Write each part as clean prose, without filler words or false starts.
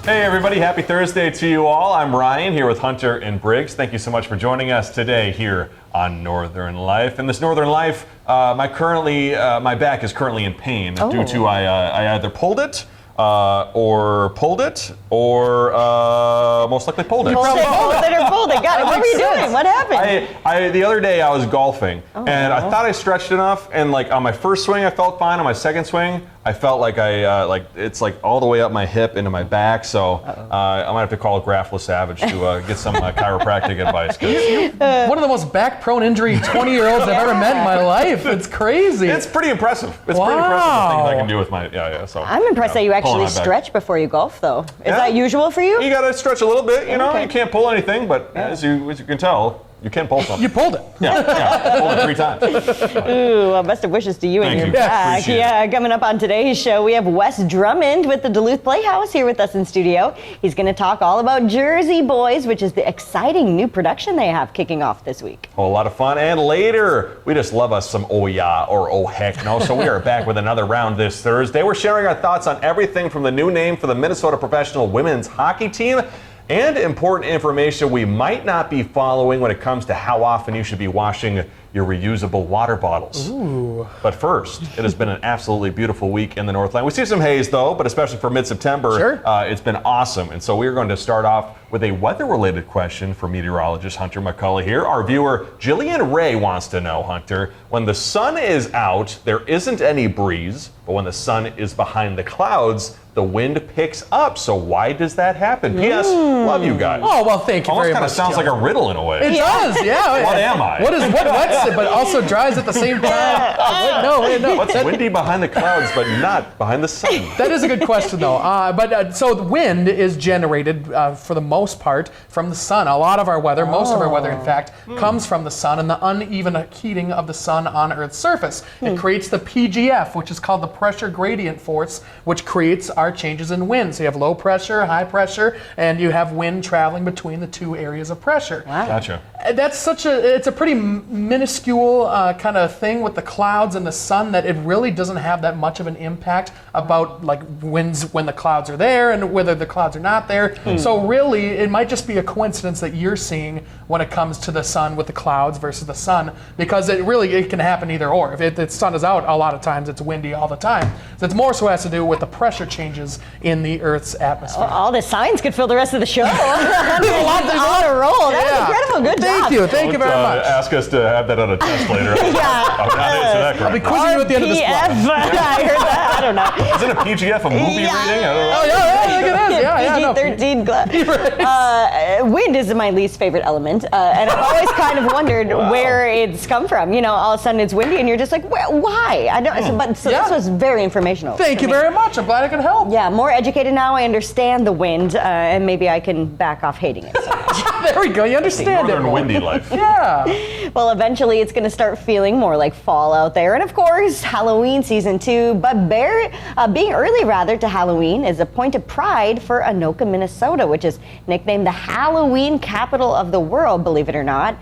Hey everybody, happy Thursday to you all. I'm Ryan here with Hunter and Briggs. Thank you so much for joining us today here on Northern Life. In this Northern Life, my back is currently in pain due to I either pulled it, or most likely pulled it. Pulled it. Got it. What were you doing? What happened? The other day I was golfing, and I thought I stretched enough, and like on my first swing I felt fine. On my second swing, I felt like it's like all the way up my hip into my back. So I might have to call Grafless Savage to get some chiropractic advice. One of the most back-prone injury 20-year-olds I've ever met in my life. It's crazy. It's pretty impressive. It's pretty impressive the things I can do with my So I'm impressed that you actually stretch before you golf, though. Is that usual for you? You gotta stretch a little bit. You know, you can't pull anything, but as you can tell, you can pull something. You pulled it. Yeah, pulled it 3 times. Ooh, well, best of wishes to you and your back. Coming up on today's show, we have Wes Drummond with the Duluth Playhouse here with us in studio. He's going to talk all about Jersey Boys, which is the exciting new production they have kicking off this week. A lot of fun. And later, we just love us some oh yeah or oh heck no. So we are back with another round this Thursday. We're sharing our thoughts on everything from the new name for the Minnesota professional women's hockey team and important information we might not be following when it comes to how often you should be washing your reusable water bottles. Ooh. But first, it has been an absolutely beautiful week in the Northland. We see some haze though, but especially for mid-September, it's been awesome. And so we're going to start off with a weather-related question for meteorologist Hunter McCullough here. Our viewer, Jillian Ray, wants to know, Hunter, when the sun is out, there isn't any breeze, but when the sun is behind the clouds, the wind picks up. So why does that happen? P.S. Love you guys. Oh, well, thank you very much. Almost kind of sounds like a riddle in a way. It does, yeah. What am I? What wets it, but also dries at the same time? No. What's windy behind the clouds, but not behind the sun? That is a good question, though. So the wind is generated, for the most part, from the sun. A lot of our weather, most of our weather, in fact, comes from the sun and the uneven heating of the sun on Earth's surface. It creates the PGF, which is called the pressure gradient force, which creates our changes in wind. So you have low pressure, high pressure, and you have wind traveling between the two areas of pressure. Wow. Gotcha. That's it's a pretty minuscule kind of thing with the clouds and the sun that it really doesn't have that much of an impact about like winds when the clouds are there and whether the clouds are not there. So really, it might just be a coincidence that you're seeing when it comes to the sun with the clouds versus the sun, because it can happen either or. If the sun is out, a lot of times it's windy all the time. So it's more so has to do with the pressure changes in the Earth's atmosphere. Well, all the signs could fill the rest of the show. On a roll. That was incredible. Good job. Thank you very much. Ask us to have that on a test later. I'll be quizzing you at the end of this block. I heard that. I don't know. Isn't a PGF a movie rating? I don't know. Oh, yeah, it is. PG-13 wind is my least favorite element, and I've always kind of wondered where it's come from. You know, all of a sudden it's windy, and you're just like, why? I don't. This was very informational. Thank you very much. I'm glad I could help. Yeah, more educated now. I understand the wind, and maybe I can back off hating it so much. There we go. You understand it. Northern windy life. Yeah. Well, eventually it's going to start feeling more like fall out there, and of course Halloween season 2. But being early to Halloween is a point of pride for Anoka, Minnesota, which is nicknamed the Halloween capital of the world, believe it or not.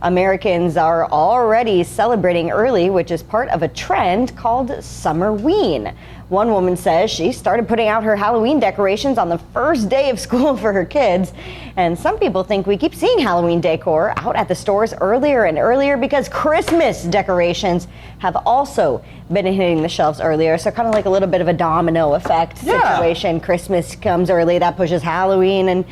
Americans are already celebrating early, which is part of a trend called Summerween. One woman says she started putting out her Halloween decorations on the first day of school for her kids. And some people think we keep seeing Halloween decor out at the stores earlier and earlier because Christmas decorations have also been hitting the shelves earlier. So kind of like a little bit of a domino effect situation. Christmas comes early, that pushes Halloween, and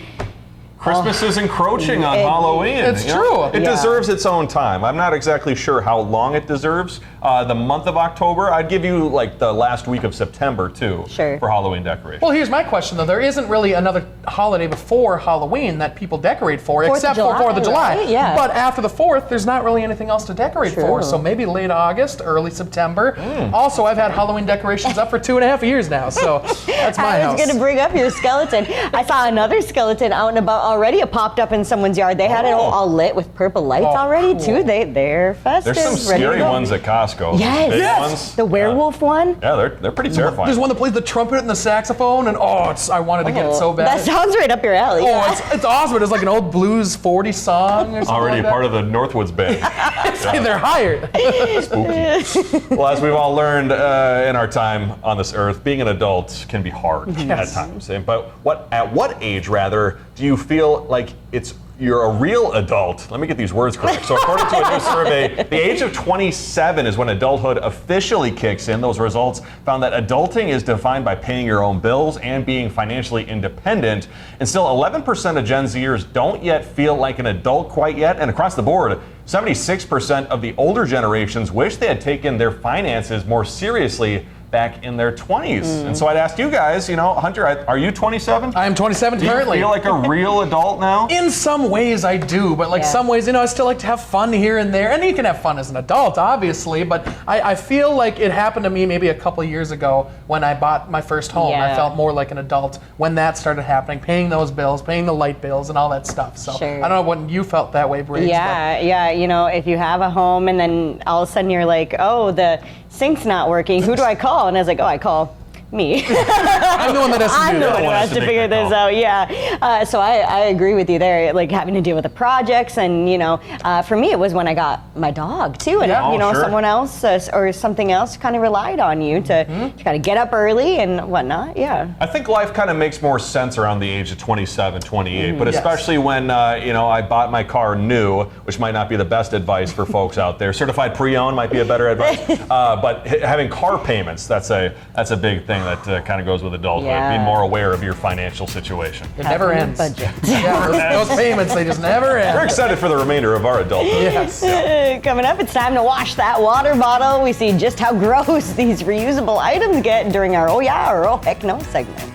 Christmas is encroaching on Halloween. It's true. It deserves its own time. I'm not exactly sure how long it deserves. The month of October, I'd give you like the last week of September too for Halloween decorations. Well, here's my question though. There isn't really another holiday before Halloween that people decorate for, except for 4th of July. Right? Yeah. But after the 4th, there's not really anything else to decorate for. So maybe late August, early September. Also, I've had Halloween decorations up for 2.5 years now. So that's my house. I was going to bring up your skeleton. I saw another skeleton out and about already. It popped up in someone's yard. They had it all lit with purple lights already too. They're festive. There's some scary ones at Costco. Yes. Ones. The werewolf one. Yeah, they're pretty terrifying. There's one that plays the trumpet and the saxophone, and I wanted to get it so bad. That sounds right up your alley. Oh, it's awesome. It's like an old Blues 40 song or something Already like part of the Northwoods band. They're hired. Spooky. Well, as we've all learned in our time on this earth, being an adult can be hard at times. But at what age, rather, do you feel like you're a real adult? Let me get these words correct. So according to a new survey, the age of 27 is when adulthood officially kicks in. Those results found that adulting is defined by paying your own bills and being financially independent. And still 11% of Gen Zers don't yet feel like an adult quite yet. And across the board, 76% of the older generations wish they had taken their finances more seriously back in their 20s. And so I'd ask you guys, Hunter, are you 27? I am 27 currently. Do you feel like a real adult now? In some ways I do, but some ways, I still like to have fun here and there. And you can have fun as an adult, obviously, but I feel like it happened to me maybe a couple of years ago when I bought my first home. Yeah. I felt more like an adult when that started happening, paying those bills, paying the light bills and all that stuff. So Sure. I don't know when you felt that way, Briggs. Yeah, if you have a home and then all of a sudden you're like, oh, the sink's not working, who do I call? And I was like, oh, I call me. I'm the one that has to I'm do the that. one who has to figure this out, yeah. So I agree with you there, like having to deal with the projects and, for me it was when I got my dog too, and Sure. someone else or something else kind of relied on you to kind of get up early and whatnot, yeah. I think life kind of makes more sense around the age of 27, 28, but Yes. especially when, I bought my car new, which might not be the best advice for folks out there. Certified pre-owned might be a better advice, but having car payments, that's a big thing that kind of goes with adulthood. Yeah. Being more aware of your financial situation. It never Having a ends. budget. Yeah, those payments, they just never end. We're excited for the remainder of our adulthood. Yes. Coming up, it's time to wash that water bottle. We see just how gross these reusable items get during our Oh Yeah or Oh Heck No segment.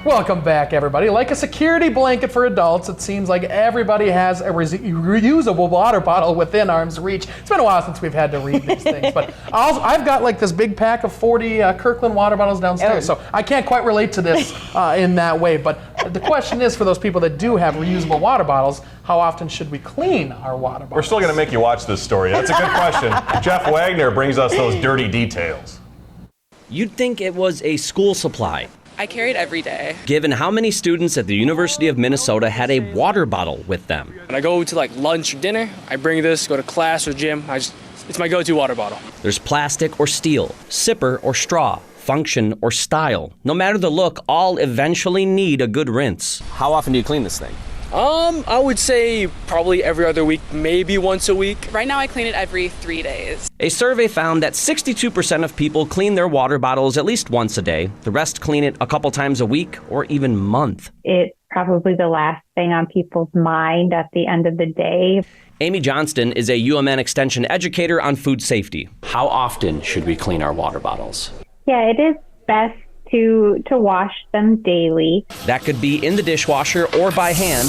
Welcome back, everybody. Like a security blanket for adults, it seems like everybody has a reusable water bottle within arm's reach. It's been a while since we've had to read these things, but I've got like this big pack of 40 Kirkland water bottles downstairs, so I can't quite relate to this in that way. But the question is, for those people that do have reusable water bottles, how often should we clean our water bottles? We're still going to make you watch this story. That's a good question. Jeff Wagner brings us those dirty details. You'd think it was a school supply, I carry it every day. given how many students at the University of Minnesota had a water bottle with them. When I go to like lunch or dinner, I bring this, go to class or gym. It's my go-to water bottle. There's plastic or steel, sipper or straw, function or style. No matter the look, all eventually need a good rinse. How often do you clean this thing? I would say probably every other week, maybe once a week. Right now I clean it every 3 days. A survey found that 62% of people clean their water bottles at least once a day. The rest clean it a couple times a week or even month. It's probably the last thing on people's mind at the end of the day. Amy Johnston is a UMN Extension educator on food safety. How often should we clean our water bottles? Yeah, it is best to wash them daily. That could be in the dishwasher or by hand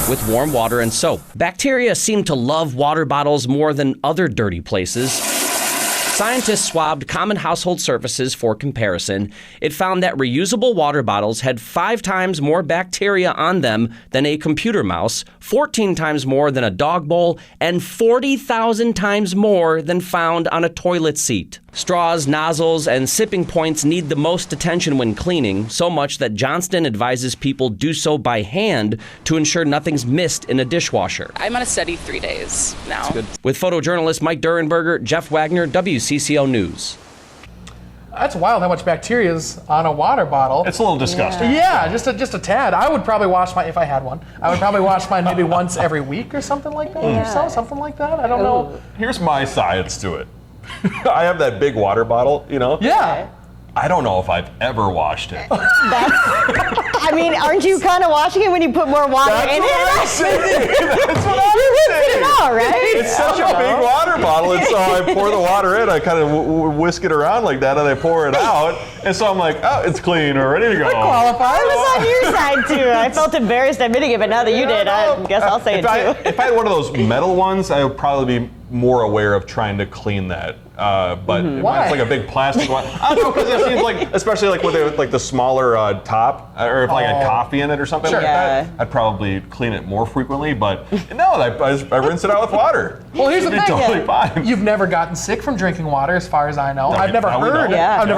with warm water and soap. Bacteria seem to love water bottles more than other dirty places. Scientists swabbed common household surfaces for comparison. It found that reusable water bottles had 5 times more bacteria on them than a computer mouse, 14 times more than a dog bowl, and 40,000 times more than found on a toilet seat. Straws, nozzles, and sipping points need the most attention when cleaning, so much that Johnston advises people do so by hand to ensure nothing's missed in a dishwasher. I'm on a steady 3 days now. With photojournalist Mike Durenberger, Jeff Wagner, WCCO News. That's wild how much bacteria is on a water bottle. It's a little disgusting. Yeah, just a tad. I would probably wash mine, if I had one, I would probably wash mine maybe once every week or something like that. Or so, something like that. I don't know. Here's my science to it. I have that big water bottle, Yeah. I don't know if I've ever washed it. I mean, aren't you kind of washing it when you put more water in it? I'm saying. That's what I'm saying. All right. It's such a big water bottle, and so I pour the water in. I kind of whisk it around like that, and I pour it out. And so I'm like, oh, it's clean. We're ready to go. Qualifies. I was on your side too. I felt embarrassed admitting it, but now that you did, I guess I'll say it too. If I had one of those metal ones, I would probably be more aware of trying to clean that but mine's like a big plastic one. I don't know, because it seems like, especially like with the smaller top, or if like I had coffee in it or something like that, I'd probably clean it more frequently. But no, I rinse it out with water. Well, here's the thing. Totally fine. You've never gotten sick from drinking water, as far as I know. I've never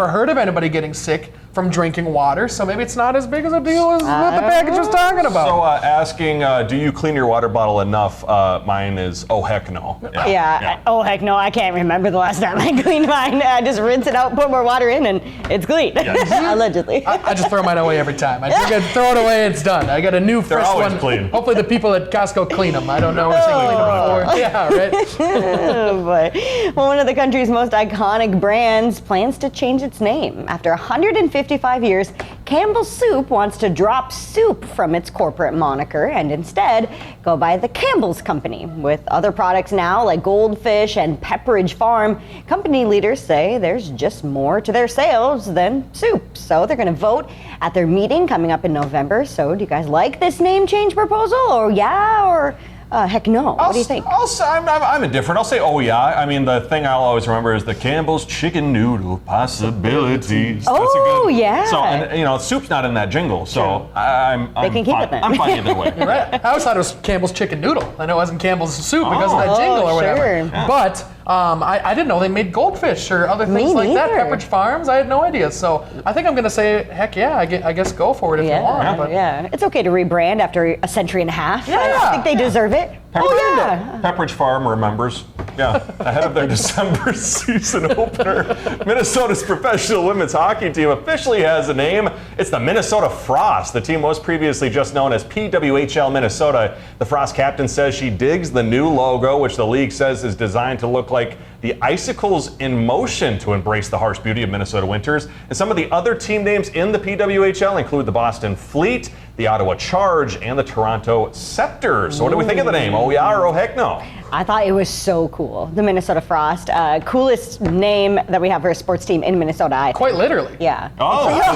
heard of anybody getting sick from drinking water, so maybe it's not as big as a deal as what the package was talking about. So asking, do you clean your water bottle enough? Mine is, oh heck no. Yeah. Oh heck no, I can't remember the last time I cleaned mine. I just rinse it out, put more water in, and it's clean. Allegedly. I just throw mine away every time. I throw it away, it's done. I got a new fresh one. Clean. Hopefully the people at Costco clean them. I don't know if they clean them before. Yeah, right. Oh boy. Well, one of the country's most iconic brands plans to change its name. After 155 years, Campbell's Soup wants to drop soup from its corporate moniker and instead go by the Campbell's Company. With other products now like Goldfish and Pepperidge Farm, company leaders say there's just more to their sales than soup. So they're going to vote at their meeting coming up in November. So do you guys like this name change proposal? Or heck no? What do you think? I'm indifferent. I'll say, oh yeah. I mean, the thing I'll always remember is the Campbell's Chicken Noodle Possibilities. Oh, That's yeah. So, and soup's not in that jingle, so They can keep fine. it then. I'm fine either way. You're right. I always thought it was Campbell's Chicken Noodle. I know it wasn't Campbell's Soup because of that jingle or whatever. Sure. Yeah. But I didn't know they made Goldfish or other things like that. Pepperidge Farms, I had no idea. So I think I'm going to say, heck yeah, I guess go for it if you want. But It's okay to rebrand after a century and a half. Yeah. I think they deserve it. Pepperidge Farm remembers. Yeah, ahead of their December season opener, Minnesota's professional women's hockey team officially has a name. It's the Minnesota Frost. The team was previously just known as PWHL Minnesota. The Frost captain says she digs the new logo, which the league says is designed to look like the icicles in motion to embrace the harsh beauty of Minnesota winters. And some of the other team names in the PWHL include the Boston Fleet, the Ottawa Charge, and the Toronto Scepter. So what do we think of the name? Oh yeah or oh heck no? I thought it was so cool. The Minnesota Frost. Coolest name that we have for a sports team in Minnesota. Quite literally. Yeah. Oh, yeah,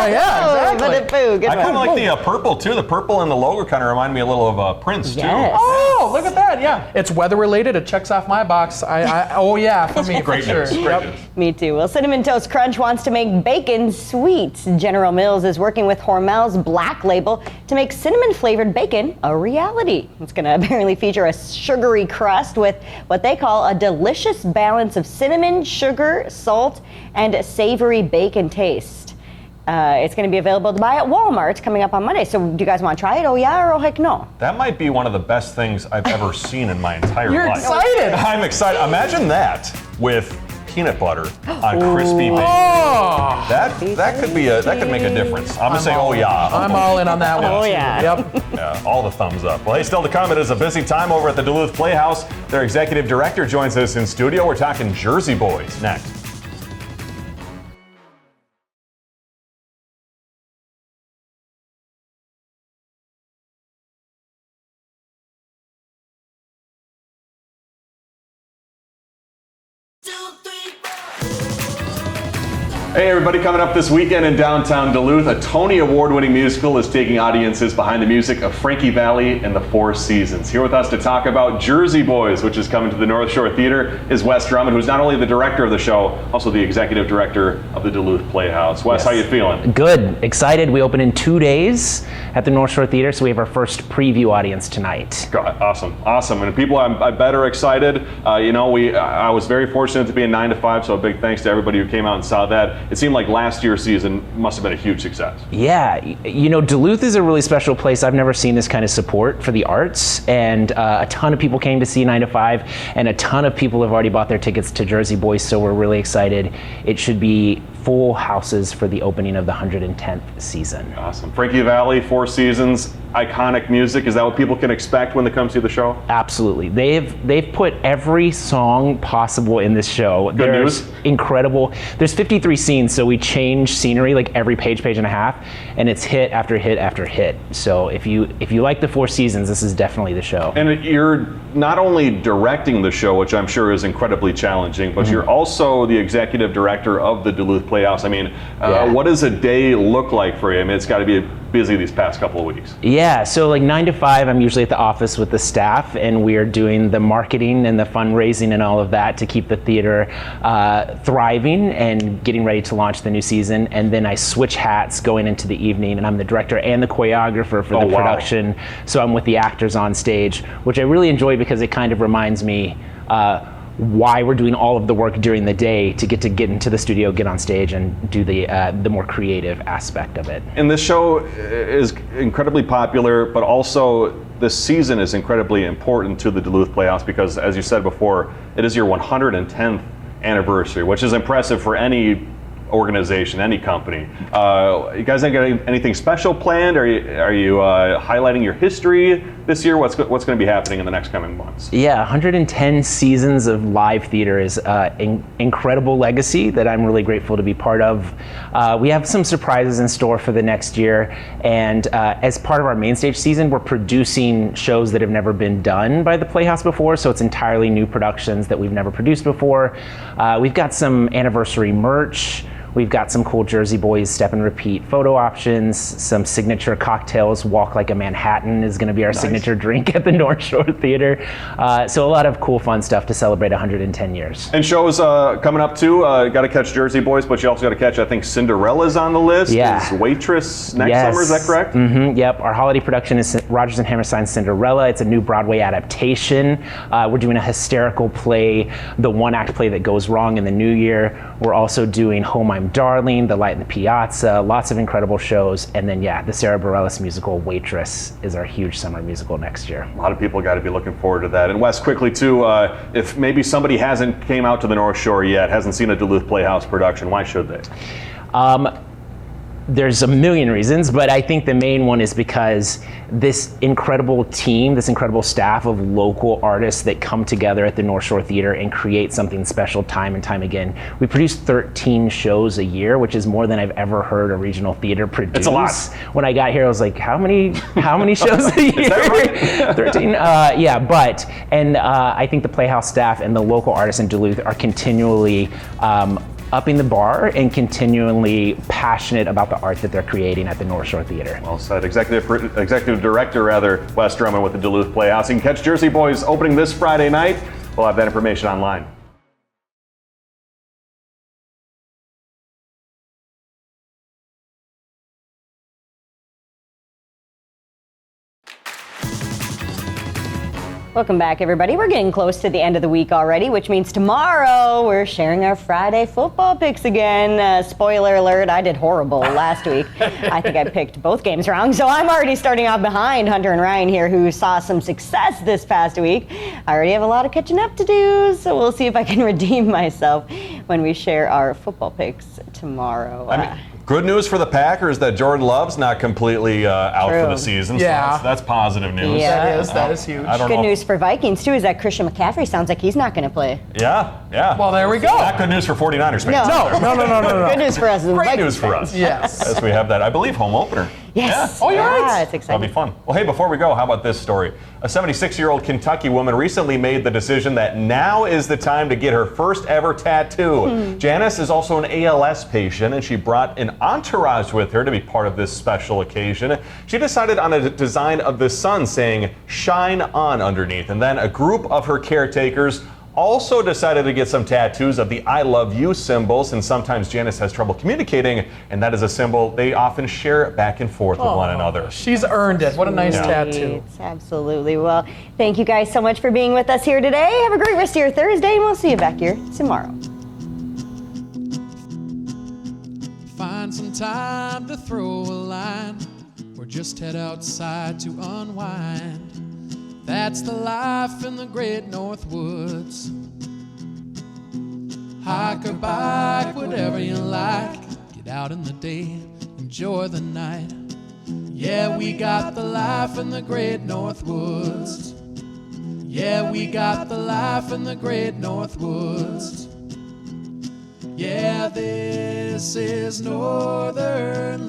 exactly. Good I kind of one. like the purple too. The purple and the logo kind of remind me a little of Prince too. Yes. Oh, look at that. Yeah. It's weather related. It checks off my box. Oh yeah, for me, Great for sure. news. Great news. Me too. Well, Cinnamon Toast Crunch wants to make bacon sweet. General Mills is working with Hormel's Black Label to make cinnamon-flavored bacon a reality. It's going to apparently feature a sugary crust with what they call a delicious balance of cinnamon, sugar, salt, and savory bacon taste. It's going to be available to buy at Walmart coming up on Monday. So do you guys want to try it? Oh yeah or oh heck no? That might be one of the best things I've ever seen in my entire You're life. excited. I'm excited. Imagine that with peanut butter on crispy bacon. Oh, That could make a difference. I'm gonna say oh yeah. I'm all in on that one. Oh, yeah. Yep. Yeah, all the thumbs up. Well, hey, still to come, it is a busy time over at the Duluth Playhouse. Their executive director joins us in studio. We're talking Jersey Boys next. Hey everybody, coming up this weekend in downtown Duluth, a Tony Award-winning musical is taking audiences behind the music of Frankie Valli and the Four Seasons. Here with us to talk about Jersey Boys, which is coming to the NorShor Theatre, is Wes Drummond, who's not only the director of the show, also the executive director of the Duluth Playhouse. Wes, how you feeling? Good, excited. We open in 2 days at the NorShor Theatre, so we have our first preview audience tonight. Awesome. And people I bet are excited. I was very fortunate to be in 9 to 5, so a big thanks to everybody who came out and saw that. It seemed like last year's season must have been a huge success. Yeah, Duluth is a really special place. I've never seen this kind of support for the arts, and a ton of people came to see 9 to 5, and a ton of people have already bought their tickets to Jersey Boys, so we're really excited. It should be full houses for the opening of the 110th season. Awesome. Frankie Valli, Four Seasons, iconic music. Is that what people can expect when they come see the show? Absolutely. They've put every song possible in this show. Good news. Incredible. There's 53 scenes, so we change scenery like every page and a half, and it's hit after hit after hit. So if you like the Four Seasons, this is definitely the show. And you're not only directing the show, which I'm sure is incredibly challenging, but you're also the executive director of the Duluth Playhouse. I mean, what does a day look like for you? I mean, it's got to be busy these past couple of weeks? Yeah, so like 9 to 5, I'm usually at the office with the staff, and we are doing the marketing and the fundraising and all of that to keep the theater thriving and getting ready to launch the new season. And then I switch hats going into the evening, and I'm the director and the choreographer for the production. So I'm with the actors on stage, which I really enjoy because it kind of reminds me why we're doing all of the work during the day to get into the studio, get on stage, and do the more creative aspect of it. And this show is incredibly popular, but also this season is incredibly important to the Duluth Playhouse because, as you said before, it is your 110th anniversary, which is impressive for any organization, any company. You guys ain't got anything special planned? Are you highlighting your history this year? What's going to be happening in the next coming months? Yeah, 110 seasons of live theater is an incredible legacy that I'm really grateful to be part of. We have some surprises in store for the next year, and as part of our main stage season, we're producing shows that have never been done by the Playhouse before, so it's entirely new productions that we've never produced before. We've got some anniversary merch. We've got some cool Jersey Boys step and repeat photo options, some signature cocktails. Walk Like a Manhattan is going to be our signature drink at the NorShor Theatre. So a lot of cool, fun stuff to celebrate 110 years. And shows coming up too. Got to catch Jersey Boys, but you also got to catch, I think, Cinderella's on the list. Yeah. Is Waitress next summer, is that correct? Mm-hmm, yep. Our holiday production is Rodgers and Hammerstein's Cinderella. It's a new Broadway adaptation. We're doing a hysterical play, the one-act play that goes wrong in the new year. We're also doing Home I'm Darling, The Light in the Piazza, lots of incredible shows. And then, the Sarah Bareilles musical, Waitress, is our huge summer musical next year. A lot of people got to be looking forward to that. And Wes, quickly too, if maybe somebody hasn't came out to the North Shore yet, hasn't seen a Duluth Playhouse production, why should they? There's a million reasons, but I think the main one is because this incredible team, this incredible staff of local artists that come together at the NorShor Theatre and create something special time and time again. We produce 13 shows a year, which is more than I've ever heard a regional theater produce. It's a lot. When I got here, I was like, how many shows a year? Is that right? 13? I think the Playhouse staff and the local artists in Duluth are continually upping the bar and continually passionate about the art that they're creating at the NorShor Theatre. Well said. Executive Director, Wes Drummond with the Duluth Playhouse. You can catch Jersey Boys opening this Friday night. We'll have that information online. Welcome back, everybody. We're getting close to the end of the week already, which means tomorrow we're sharing our Friday football picks again. Spoiler alert, I did horrible last week. I think I picked both games wrong, so I'm already starting off behind Hunter and Ryan here, who saw some success this past week. I already have a lot of catching up to do, so we'll see if I can redeem myself when we share our football picks tomorrow. Good news for the Packers that Jordan Love's not completely out for the season. Yeah. So that's positive news. Yeah. That is huge. Good news for Vikings, too, is that Christian McCaffrey sounds like he's not going to play. Yeah. Well, there we go. Not good news for 49ers fans. No. Good news for us. Great news for us. Yes. As we have that, I believe, home opener. Yes. Yeah. Oh, you're right. It's exciting. That'll be fun. Well, hey, before we go, how about this story? A 76-year-old Kentucky woman recently made the decision that now is the time to get her first ever tattoo. Janice is also an ALS patient, and she brought an entourage with her to be part of this special occasion. She decided on a design of the sun saying "Shine On" underneath, and then a group of her caretakers also decided to get some tattoos of the I love you symbol, since sometimes Janice has trouble communicating, and that is a symbol they often share back and forth with one another. She's earned it. What a nice tattoo. Absolutely. Well, thank you guys so much for being with us here today. Have a great rest of your Thursday, and we'll see you back here tomorrow. Find some time to throw a line, or just head outside to unwind. That's the life in the great North Woods. Hike or bike, whatever you like. Get out in the day, enjoy the night. Yeah, we got the life in the great North Woods. Yeah, we got the life in the great North Woods. Yeah, this is Northern